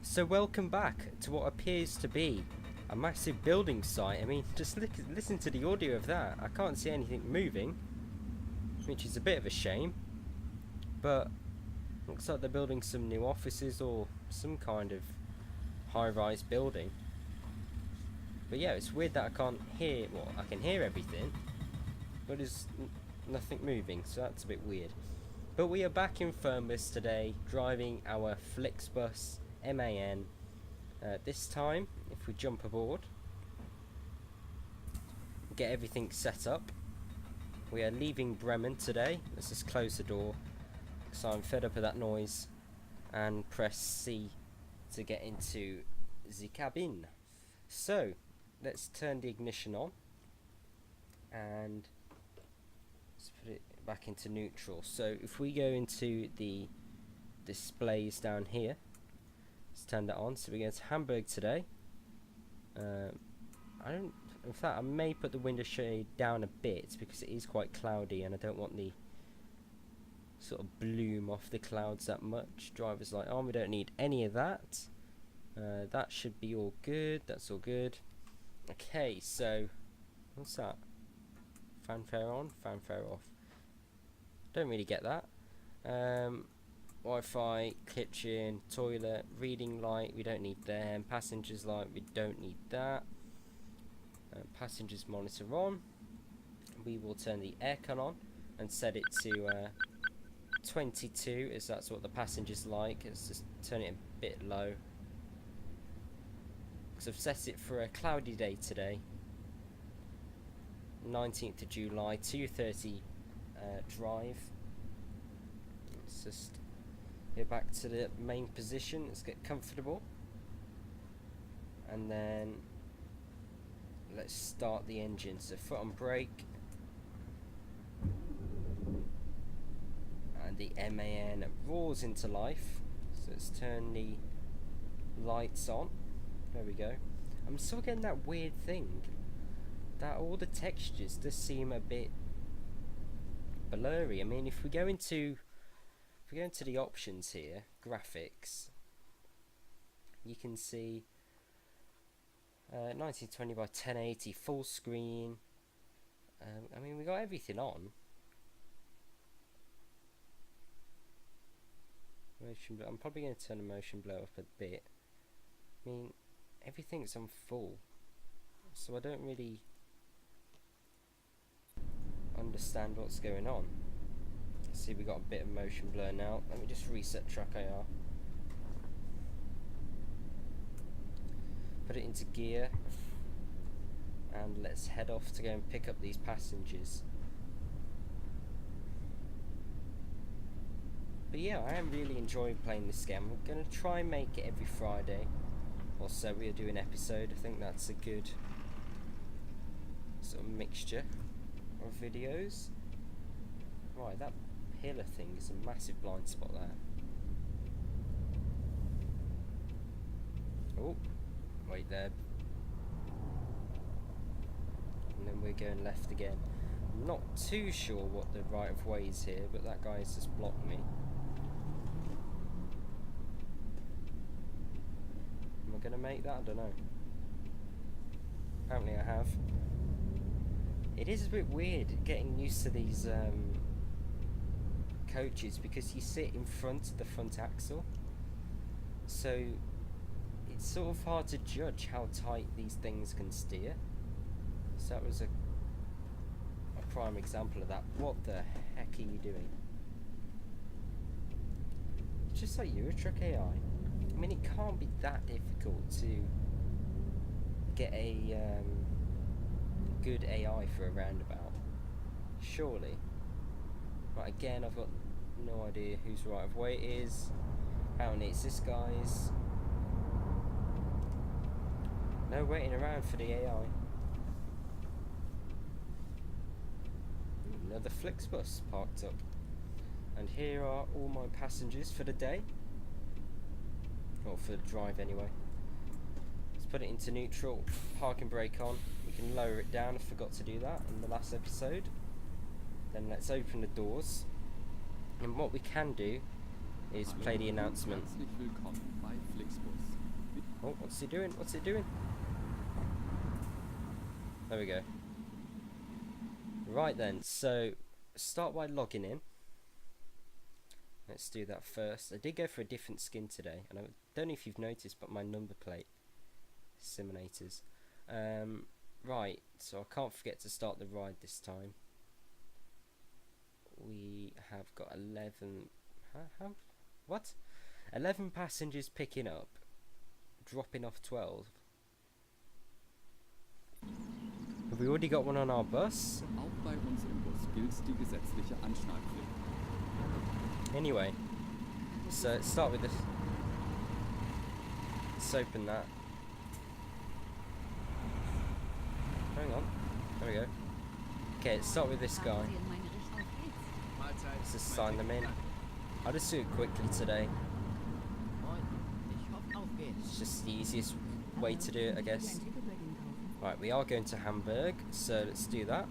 So welcome back to what appears to be a massive building site. I mean, just listen to the audio of that. I can't see anything moving, which is a bit of a shame. But looks like they're building some new offices or some kind of high-rise building. But yeah, it's weird that I can't hear. Well, I can hear everything, but there's nothing moving, so that's a bit weird. But we are back in Fernbus today, driving our Flixbus MAN. This time, if we jump aboard, get everything set up. We are leaving Bremen today. Let's just close the door, so I'm fed up of that noise, and press C to get into the cabin. So, let's turn the ignition on, and let's put it back into neutral. So if we go into the displays down here, let's turn that on. So we're going to Hamburg today. In fact, I may put the window shade down a bit because it is quite cloudy and I don't want the sort of bloom off the clouds that much. Driver's light on, we don't need any of that. That should be all good. That's all good. Okay, so what's that? Fanfare on, fanfare off. Don't really get that. Wi-Fi, kitchen, toilet, reading light, we don't need them. Passengers light, we don't need that. Passengers monitor on. We will turn the aircon on and set it to 22, as that's what the passengers like. Let's just turn it a bit low, because I've set it for a cloudy day today, 19th of July, 2:30 drive. Let's just get back to the main position. Let's get comfortable, and then let's start the engine. So foot on brake, and the MAN roars into life. So let's turn the lights on. There we go. I'm still getting that weird thing that all the textures just seem a bit blurry. I mean, if we go into the options here, graphics, you can see 1920 by 1080 full screen. I mean, we got everything on. Motion, I'm probably going to turn the motion blur up a bit. I mean, everything's on full, so I don't really understand what's going on. See, we got a bit of motion blur now. Let me just reset Trackir. Put it into gear, and let's head off to go and pick up these passengers. But yeah, I am really enjoying playing this game. I'm going to try and make it every Friday or so. We'll do an episode. I think that's a good sort of mixture of videos. Right, that pillar thing is a massive blind spot there. Oh, wait there. And then we're going left again. I'm not too sure what the right of way is here, but that guy's just blocked me. Am I going to make that? I don't know. Apparently I have. It is a bit weird getting used to these coaches, because you sit in front of the front axle, so it's sort of hard to judge how tight these things can steer. So that was a prime example of that. What the heck are you doing? It's just like Trackir AI. I mean, it can't be that difficult to get a good AI for a roundabout, surely. Right, again, I've got no idea whose right of way it is. Apparently it's this guy's. No waiting around for the AI. Another Flixbus parked up. And here are all my passengers for the day. Or for the drive anyway. Let's put it into neutral, parking brake on. We can lower it down. I forgot to do that in the last episode. Then let's open the doors, and what we can do is play the announcement. Herzlich willkommen bei Flixbus. Oh, what's he doing? What's he doing? There we go. Right then, so start by logging in. Let's do that first. I did go for a different skin today, and I don't know if you've noticed, but my number plate simulators. Right, so I can't forget to start the ride this time. We have got 11. What? 11 passengers picking up, dropping off 12. Have we already got one on our bus? Auch bei uns im Bus gilt die gesetzliche Anschnallpflicht. Anyway, so let's start with this. Let's open that. Hang on. There we go. Okay, let's start with this guy. Let's just sign them in. I'll just do it quickly today. It's just the easiest way to do it, I guess. Right, we are going to Hamburg, so let's do that.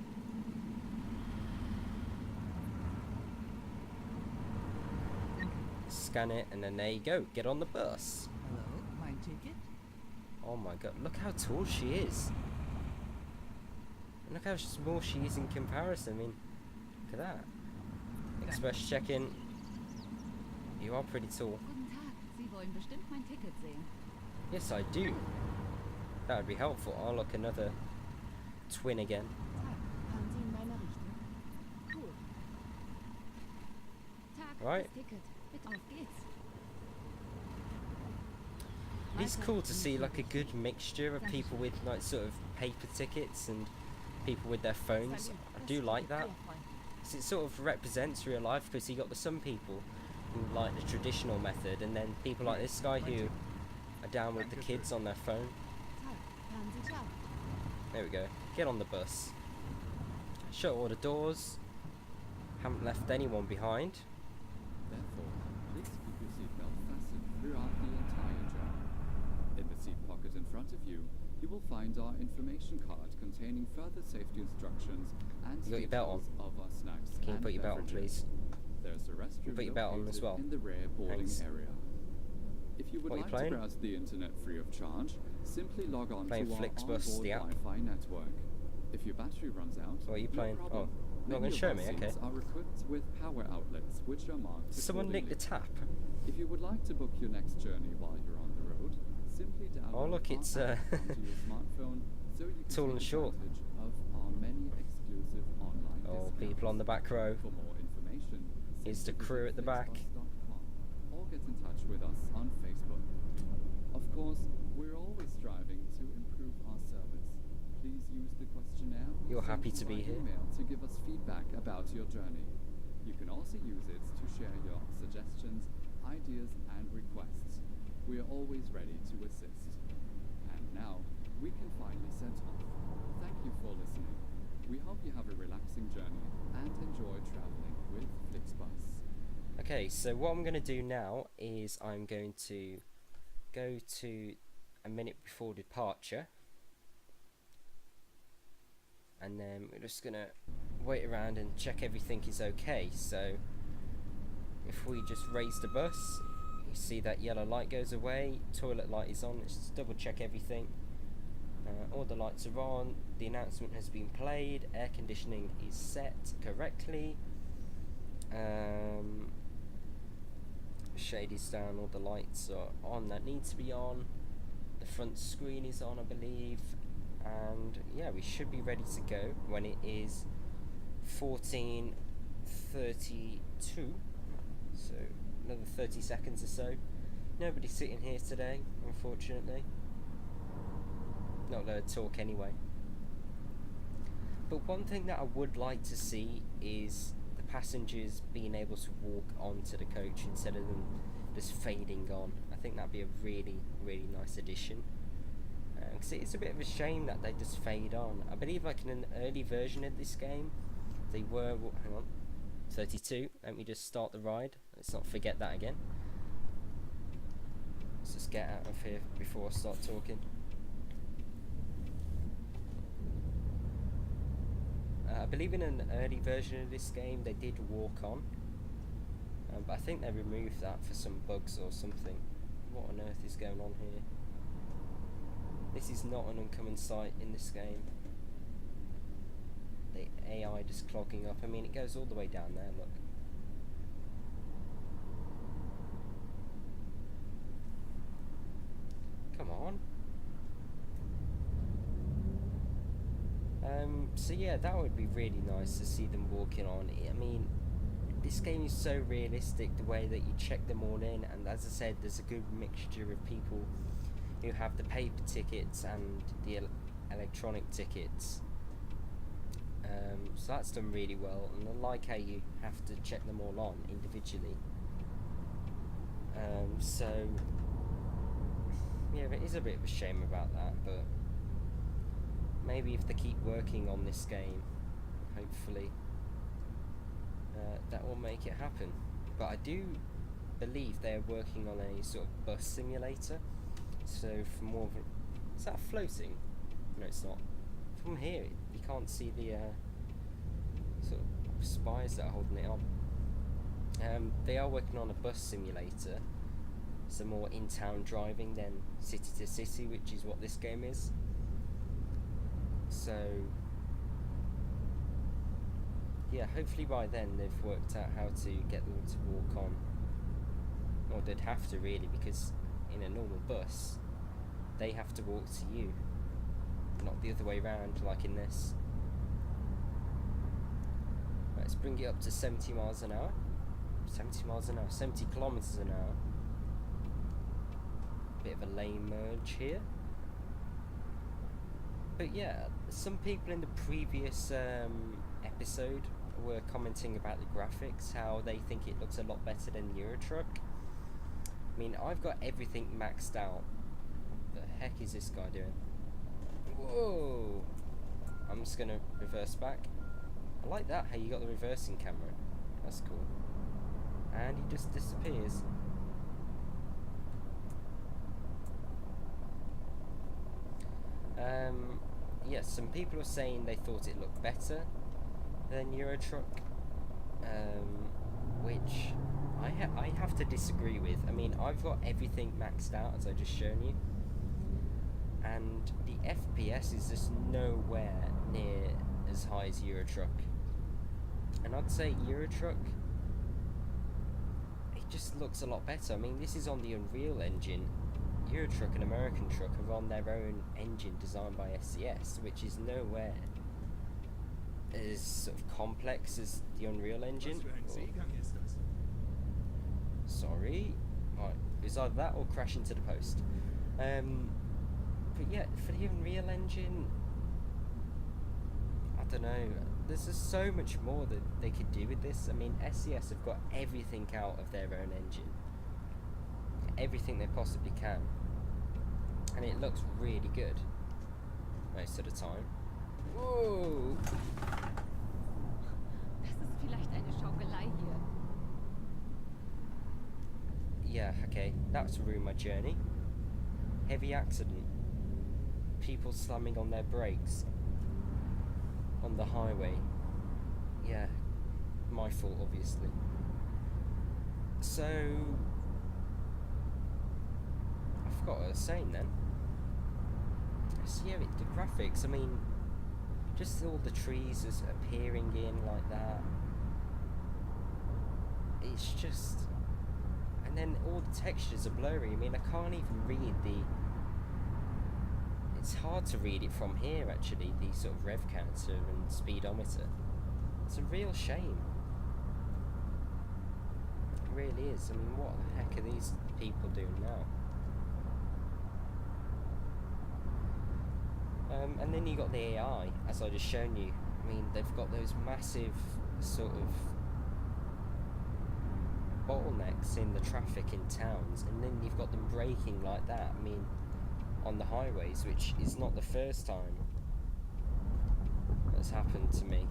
Scan it, and then there you go. Get on the bus. Hello, my ticket? Oh my god, look how tall she is. And look how small she is in comparison. I mean, look at that. Express check-in. You are pretty tall. Guten Tag, Sie wollen bestimmt mein Ticket sehen. Yes, I do. That would be helpful. I'll look another twin again. Tag, fahren Sie in meine Richtung? Cool. Tag, Right. das Ticket. Bitte auf geht's. It's cool to see like a good mixture of people with like sort of paper tickets and people with their phones. I do like that. 'Cause it sort of represents real life, because you got some people who like the traditional method, and then people like this guy who are down with the kids on their phone. Tag, fahren Sie klar. There we go. Get on the bus. Shut all the doors. Haven't left anyone behind. Therefore, please keep your seatbelt fastened throughout the entire journey. In the seat pocket in front of you, you will find our information card containing further safety instructions and You got your belt on? details of our snacks Can you and put your belt on, beverages. please? There's a restroom put your belt on as located well. in the rear boarding Thanks. area. If you would What, you like to playing? browse the internet free of charge, simply log on Playing to our Flixbus, onboard the app. Wi-Fi network. If your battery runs out, What are you no playing? problem. Oh, not Many gonna of show our me, okay. seats are equipped with power outlets, which are marked Someone nicked the accordingly. tap. If you would like to book your next journey while you're on the road, simply download Oh, look, our it's, app onto your smartphone so you can tall and take short. advantage of our many exclusive online Oh, discounts. people on the back row. For more information, Here's the simply crew visit at the back. flixbus.com or get in touch with us on Facebook. Of course, we're always striving to improve our service. Please use the questionnaire You're sent happy to by be here? email to give us feedback about your journey. You can also use it to share your suggestions, ideas, and requests. We are always ready to assist. And now, we can finally set off. Thank you for listening. We hope you have a relaxing journey and enjoy traveling with Flixbus. Okay, so what I'm going to do now is I'm going to go to a minute before departure, and then we're just going to wait around and check everything is okay. So if we just raise the bus, you see that yellow light goes away, toilet light is on. Let's just double check everything. All the lights are on, the announcement has been played, air conditioning is set correctly, shade is down, all the lights are on that need to be on, the front screen is on I believe, and yeah, we should be ready to go when it is 14:32, so another 30 seconds or so. Nobody's sitting here today, unfortunately. Not allowed to talk anyway. But one thing that I would like to see is the passengers being able to walk onto the coach instead of them just fading on. I think that'd be a really, really nice addition. Because it's a bit of a shame that they just fade on. I believe like in an early version of this game, they were, hang on, 32. Let me just start the ride. Let's not forget that again. Let's just get out of here before I start talking. I believe in an early version of this game they did walk on. But I think they removed that for some bugs or something. What on earth is going on here? This is not an uncommon sight in this game. The AI just clogging up. I mean, it goes all the way down there, look. Come on. So yeah, that would be really nice to see them walking on. I mean, this game is so realistic, the way that you check them all in, and as I said, there's a good mixture of people who have the paper tickets and the electronic tickets. So that's done really well, and I like how you have to check them all on individually. So yeah, it is a bit of a shame about that, but maybe if they keep working on this game, hopefully that will make it happen. But I do believe they're working on a sort of bus simulator, so for more of a... Is that floating? No, it's not. From here you can't see the sort of spires that are holding it on. They are working on a bus simulator, so more in-town driving than city to city, which is what this game is. So yeah, hopefully by then they've worked out how to get them to walk on. Or they'd have to, really, because in a normal bus they have to walk to you, not the other way around like in this. Let's bring it up to 70 miles an hour. 70 miles an hour, 70 kilometers an hour. Bit of a lane merge here. But yeah, some people in the previous episode were commenting about the graphics, how they think it looks a lot better than Eurotruck. I mean, I've got everything maxed out. What the heck is this guy doing? Whoa! I'm just gonna reverse back. I like that, how you got the reversing camera. That's cool. And he just disappears. Yes, some people are saying they thought it looked better than Eurotruck, which I have to disagree with. I mean, I've got everything maxed out, as I just shown you, and the FPS is just nowhere near as high as Eurotruck. And I'd say Eurotruck, it just looks a lot better. I mean, this is on the Unreal Engine. Eurotruck and American Truck are on their own engine designed by SCS, which is nowhere as sort of complex as the Unreal Engine. Sorry. Right, it was either that or crash into the post. But yeah, for the Unreal Engine, I don't know. There's just so much more that they could do with this. I mean, SCS have got everything out of their own engine. Everything they possibly can, and it looks really good most of the time. Whoa! Das ist vielleicht eine Schaukelei hier. Yeah, okay, that's ruined my journey. Heavy accident. People slamming on their brakes on the highway. Yeah, my fault, obviously. So I forgot what I was saying then. So yeah, the graphics, I mean, just all the trees is appearing in like that. It's just... And then all the textures are blurry. I mean, I can't even read the... It's hard to read it from here, actually, the sort of rev counter and speedometer. It's a real shame. It really is. I mean, what the heck are these people doing now? And then you got the AI, as I just shown you. I mean, they've got those massive sort of bottlenecks in the traffic in towns, and then you've got them braking like that. I mean, on the highways, which is not the first time that's happened to me.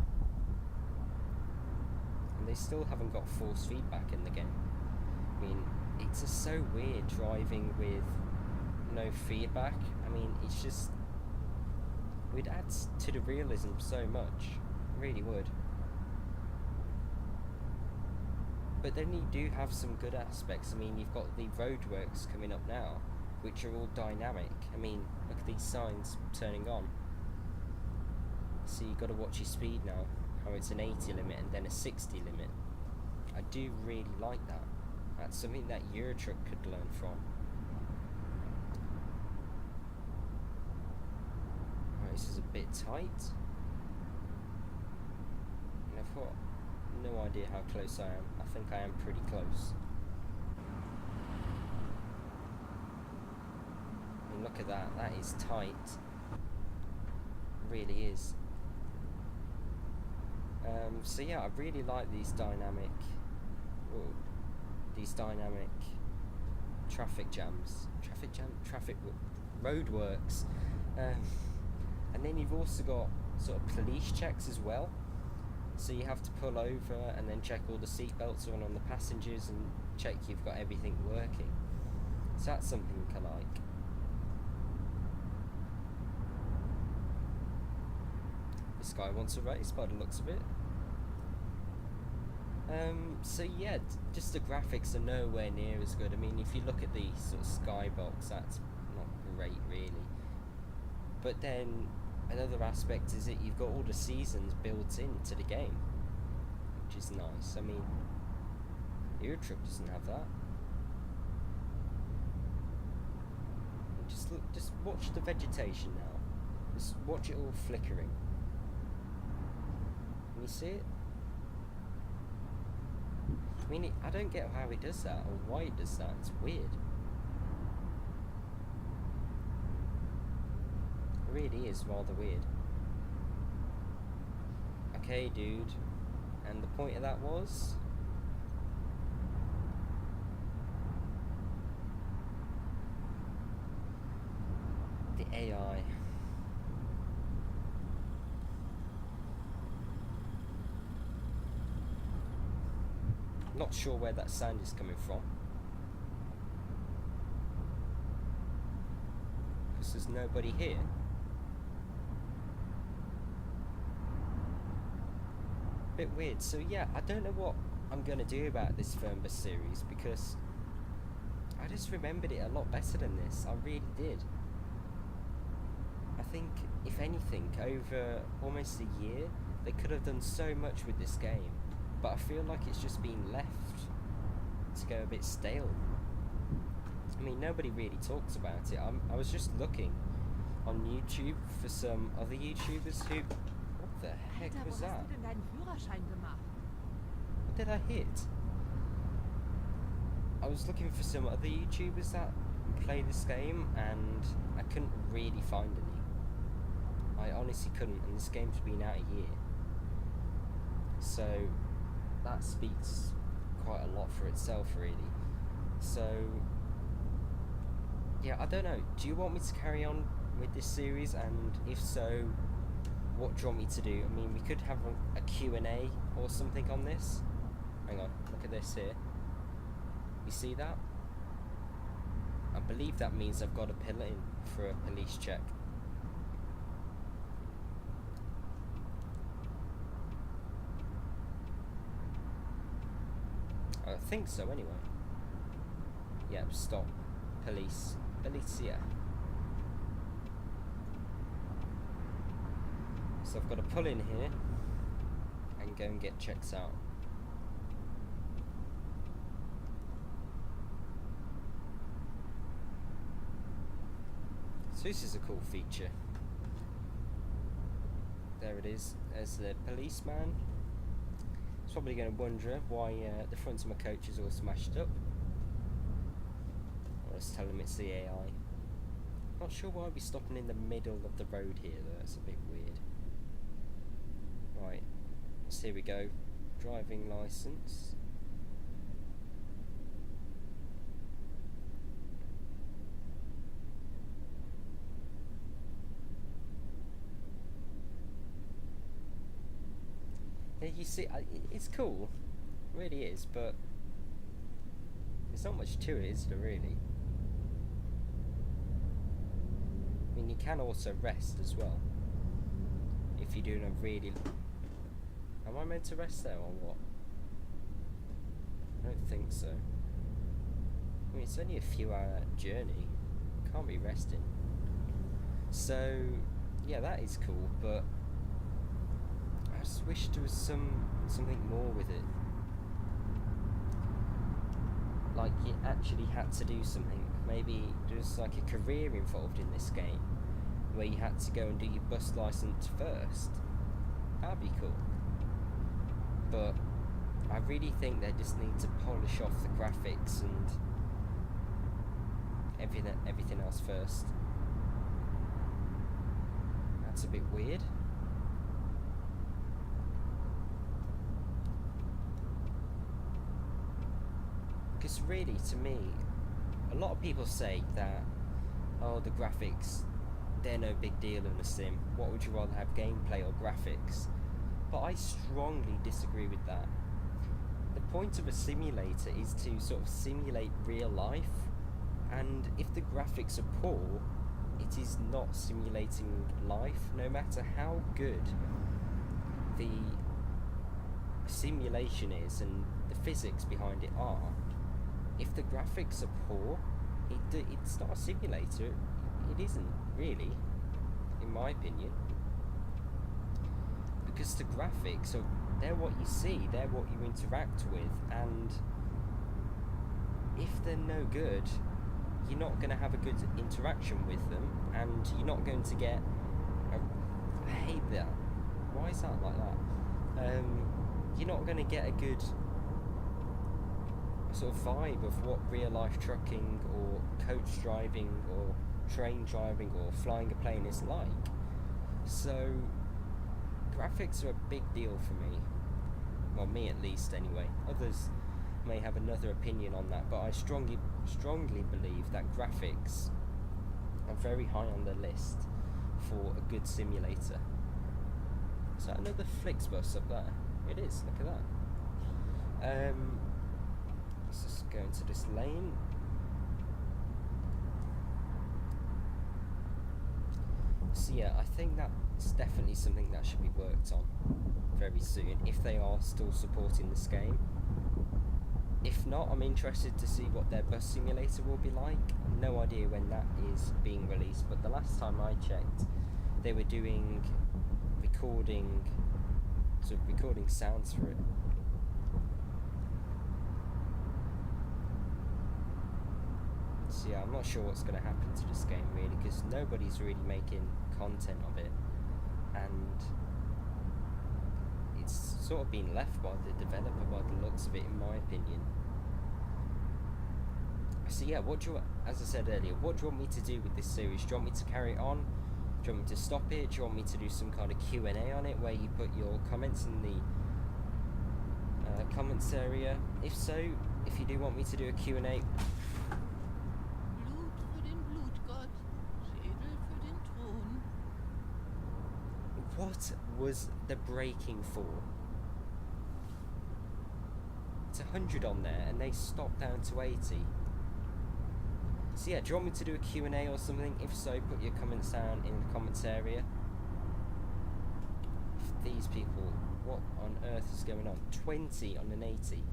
And they still haven't got force feedback in the game. I mean, it's just so weird driving with no feedback. I mean, it's just... It adds to the realism so much. It really would. But then you do have some good aspects. I mean, you've got the roadworks coming up now, which are all dynamic. I mean, look at these signs turning on. So you've got to watch your speed now, how it's an 80 limit and then a 60 limit. I do really like that. That's something that Eurotruck could learn from. Right, this is a bit tight. And I've got no idea how close I am. I think I am pretty close. I mean, look at that. That is tight. It really is. So yeah, I really like these dynamic traffic jams. Traffic roadworks. And then you've also got sort of police checks as well. So you have to pull over and then check all the seatbelts on the passengers and check you've got everything working. So that's something I like. This guy wants a race by the looks of it. So yeah, just the graphics are nowhere near as good. I mean, if you look at the sort of skybox, that's not great really. But then another aspect is that you've got all the seasons built into the game, which is nice. I mean, Eurotruck doesn't have that. Just look, just watch the vegetation now. Just watch it all flickering. Can you see it? I mean, I don't get how it does that, or why it does that. It's weird. It really is rather weird. Okay, dude. And the point of that was? The AI. Not sure where that sound is coming from, because there's nobody here. Bit weird. So yeah, I don't know what I'm going to do about this Fernbus series, because I just remembered it a lot better than this. I really did. I think, if anything, over almost a year, they could have done so much with this game. But I feel like it's just been left to go a bit stale. I mean, nobody really talks about it. I was just looking on YouTube for some other YouTubers who... What the heck was that? What did I hit? I was looking for some other YouTubers that play this game, and I couldn't really find any. I honestly couldn't, and this game's been out a year. So that speaks quite a lot for itself, really. So yeah, I don't know. Do you want me to carry on with this series? And if so, what do you want me to do? I mean, we could have a Q&A or something on this. Hang on, look at this here. You see that? I believe that means I've got to pull in for a police check. I think so, anyway. Yep, stop. Police. Policia. So I've got to pull in here and go and get checks out. So this is a cool feature. There it is. There's the policeman. Probably going to wonder why the front of my coach is all smashed up. I'll just tell him it's the AI. Not sure why we're stopping in the middle of the road here though, that's a bit weird. Right, so here we go. Driving licence. You see, it's cool, it really is, but there's not much to it, is there, really? I mean, you can also rest as well, if you're doing a really... Am I meant to rest there, or what? I don't think so. I mean, it's only a few hour journey. Can't be resting. So, yeah, that is cool, but I just wish there was something more with it. Like, you actually had to do something. Maybe there's like a career involved in this game, where you had to go and do your bus license first. That'd be cool. But I really think they just need to polish off the graphics and everything else first. That's a bit weird. Because really, to me, a lot of people say that, oh, the graphics, they're no big deal in a sim. What would you rather have, gameplay or graphics? But I strongly disagree with that. The point of a simulator is to sort of simulate real life, and if the graphics are poor, it is not simulating life, no matter how good the simulation is and the physics behind it are. If the graphics are poor, it's not a simulator. It isn't really, in my opinion, because the graphics they're what you see, they're what you interact with, and if they're no good, you're not going to have a good interaction with them, and you're not going to get I hate that. Why is that like that? You're not going to get a good sort of vibe of what real life trucking or coach driving or train driving or flying a plane is like. So graphics are a big deal for me. Well, me at least anyway. Others may have another opinion on that, but I strongly believe that graphics are very high on the list for a good simulator. Is that another Flixbus up there? It is, look at that. Let's just go into this lane. So yeah, I think that's definitely something that should be worked on very soon, if they are still supporting this game. If not, I'm interested to see what their bus simulator will be like. No idea when that is being released, but the last time I checked, they were doing recording sounds for it. So yeah, I'm not sure what's going to happen to this game really, because nobody's really making content of it, and it's sort of been left by the developer by the looks of it, in my opinion. So yeah, as I said earlier, what do you want me to do with this series? Do you want me to carry it on? Do you want me to stop it? Do you want me to do some kind of Q&A on it, where you put your comments in the comments area? If so, if you do want me to do a Q&A, Blut für den Blutgott, Schädel für den Thron. what was the braking for? It's 100 on there, and they stopped down to 80. So yeah, do you want me to do a Q&A or something? If so, put your comments down in the comments area. These people, what on earth is going on? 20 on an 80.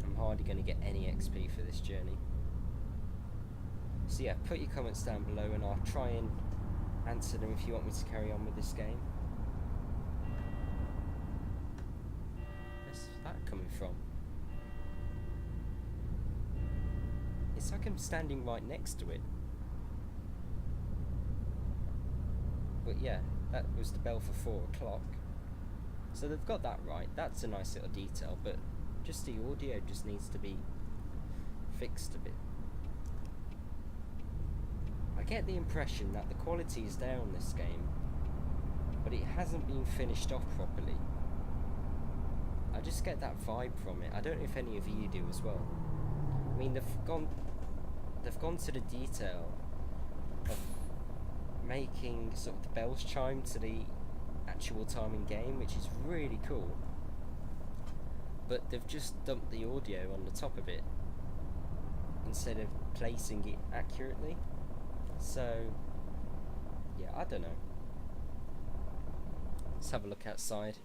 I'm hardly going to get any XP for this journey. So yeah, put your comments down below and I'll try and answer them if you want me to carry on with this game. Where's that coming from? It's like I'm standing right next to it. But yeah, that was the bell for 4 o'clock. So they've got that right. That's a nice little detail, but just the audio just needs to be fixed a bit. I get the impression that the quality is there on this game, but it hasn't been finished off properly. I just get that vibe from it. I don't know if any of you do as well. I mean, they've gone to the detail of making sort of the bells chime to the actual time in game, which is really cool. But they've just dumped the audio on the top of it instead of placing it accurately. So yeah, I don't know. Let's have a look outside.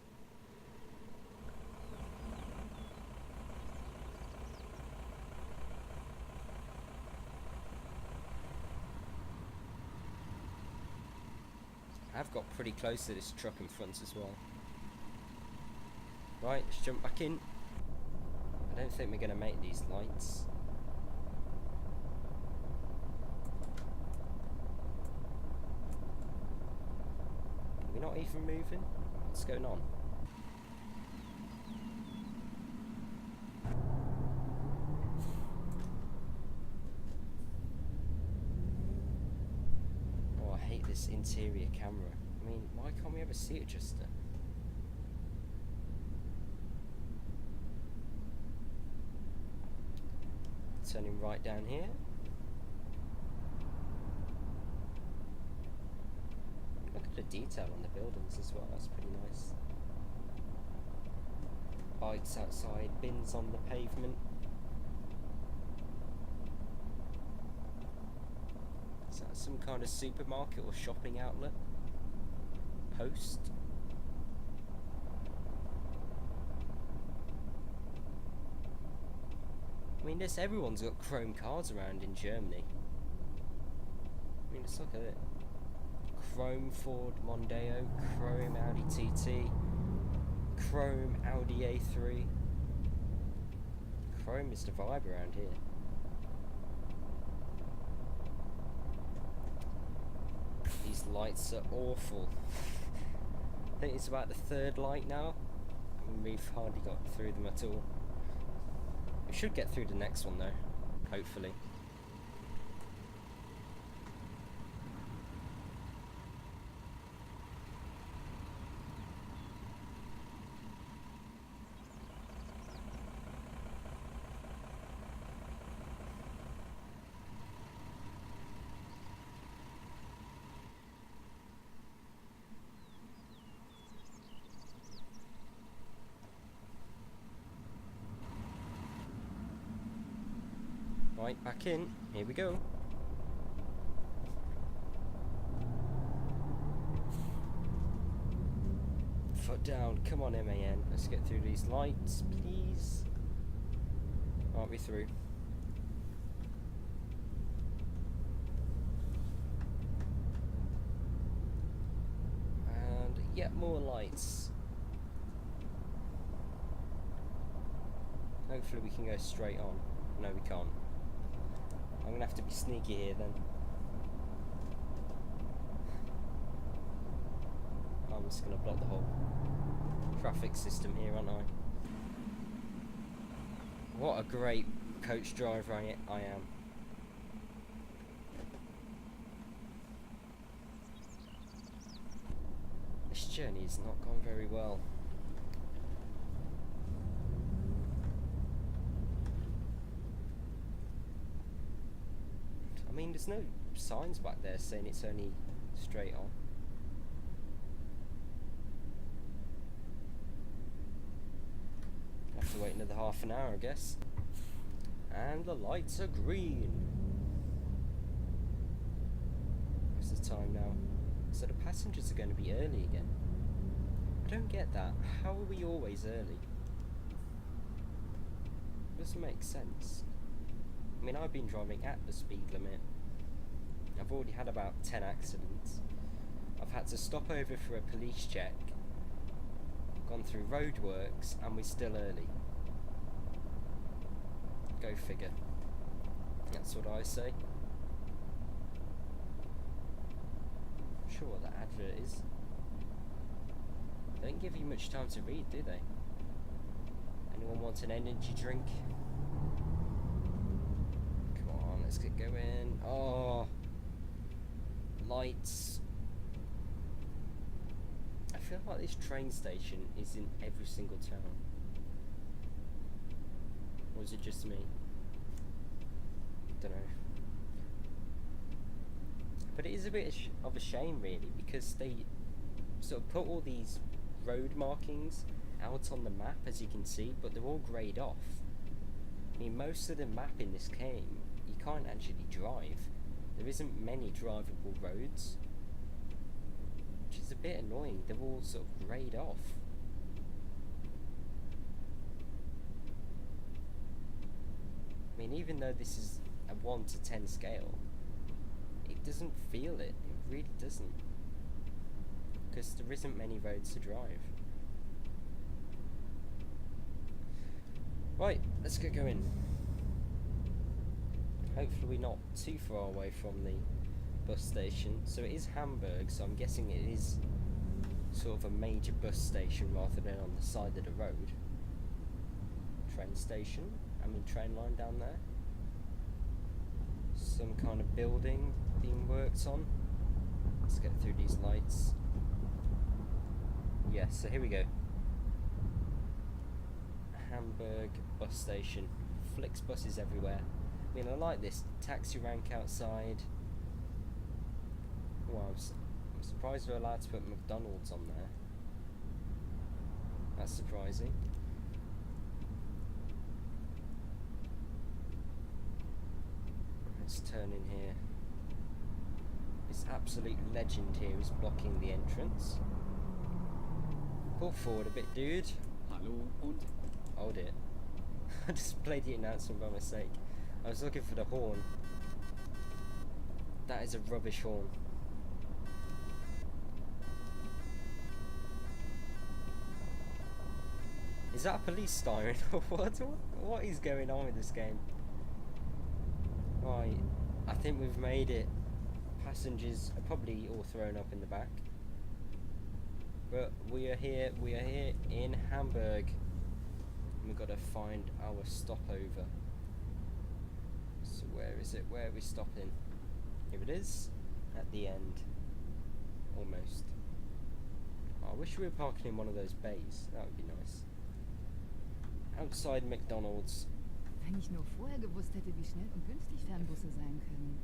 I've got pretty close to this truck in front as well. Right, let's jump back in. I don't think we're going to make these lights. We're not even moving? What's going on? Oh, I hate this interior camera. I mean, why can't we have a seat adjuster? Turning right down here. Look at the detail on the buildings as well, that's pretty nice. Bikes outside, bins on the pavement. Is that some kind of supermarket or shopping outlet? Post? I mean, everyone's got chrome cars around in Germany. I mean, let's look at it. Chrome Ford Mondeo, chrome Audi TT, chrome Audi A3. Chrome is the vibe around here. These lights are awful. I think it's about the third light now, and we've hardly got through them at all. We should get through the next one though, hopefully. Right, back in. Here we go. Foot down. Come on, MAN. Let's get through these lights, please. Aren't we through? And yet more lights. Hopefully we can go straight on. No, we can't. I'm gonna have to be sneaky here then. I'm just gonna block the whole traffic system here, aren't I? What a great coach driver I am. This journey has not gone very well. I mean, there's no signs back there saying it's only straight on. Have to wait another half an hour, I guess. And the lights are green. What's the time now? So the passengers are going to be early again. I don't get that. How are we always early? Doesn't make sense. I mean, I've been driving at the speed limit. I've already had about 10 accidents. I've had to stop over for a police check. Gone through roadworks, and we're still early. Go figure. That's what I say. Not sure what that advert is. They don't give you much time to read, do they? Anyone want an energy drink? Let's get going. Oh, lights. I feel like this train station is in every single town. Or is it just me? Don't know. But it is a bit of a shame, really, because they sort of put all these road markings out on the map, as you can see, but they're all greyed off. I mean, most of the map in this game, you can't actually drive. There isn't many drivable roads, which is a bit annoying. They're all sort of greyed off. I mean, even though this is a 1 to 10 scale, it doesn't feel it. It really doesn't. because there isn't many roads to drive. Right, let's get going. Hopefully we're not too far away from the bus station. So it is Hamburg, so I'm guessing it is sort of a major bus station rather than on the side of the road. Train station, train line down there. Some kind of building being worked on. Let's get through these lights. Yes, so here we go. Hamburg bus station. Flix buses everywhere. I like this taxi rank outside. Wow, I'm surprised they're allowed to put McDonald's on there. That's surprising. Let's turn in here. This absolute legend here is blocking the entrance. Pull forward a bit, dude. Hallo und Hold it. I just played the announcement by mistake. I was looking for the horn. That is a rubbish horn. Is that a police siren? What is going on with this game? Right, I think we've made it. Passengers are probably all thrown up in the back. But we are here in Hamburg. We've got to find our stopover. So where is it? Where are we stopping? Here it is. At the end. Almost. Oh, I wish we were parking in one of those bays. That would be nice. Outside McDonald's. Wenn ich nur vorher gewusst hätte, wie schnell und günstig Fernbusse sein können.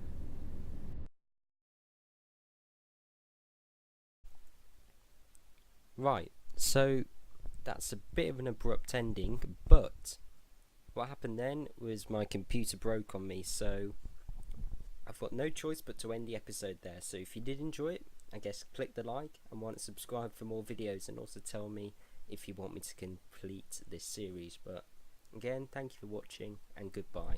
Right, so that's a bit of an abrupt ending, but what happened then was my computer broke on me, so I've got no choice but to end the episode there. So if you did enjoy it, I guess click the like and want to subscribe for more videos, and also tell me if you want me to complete this series. But again, thank you for watching and goodbye.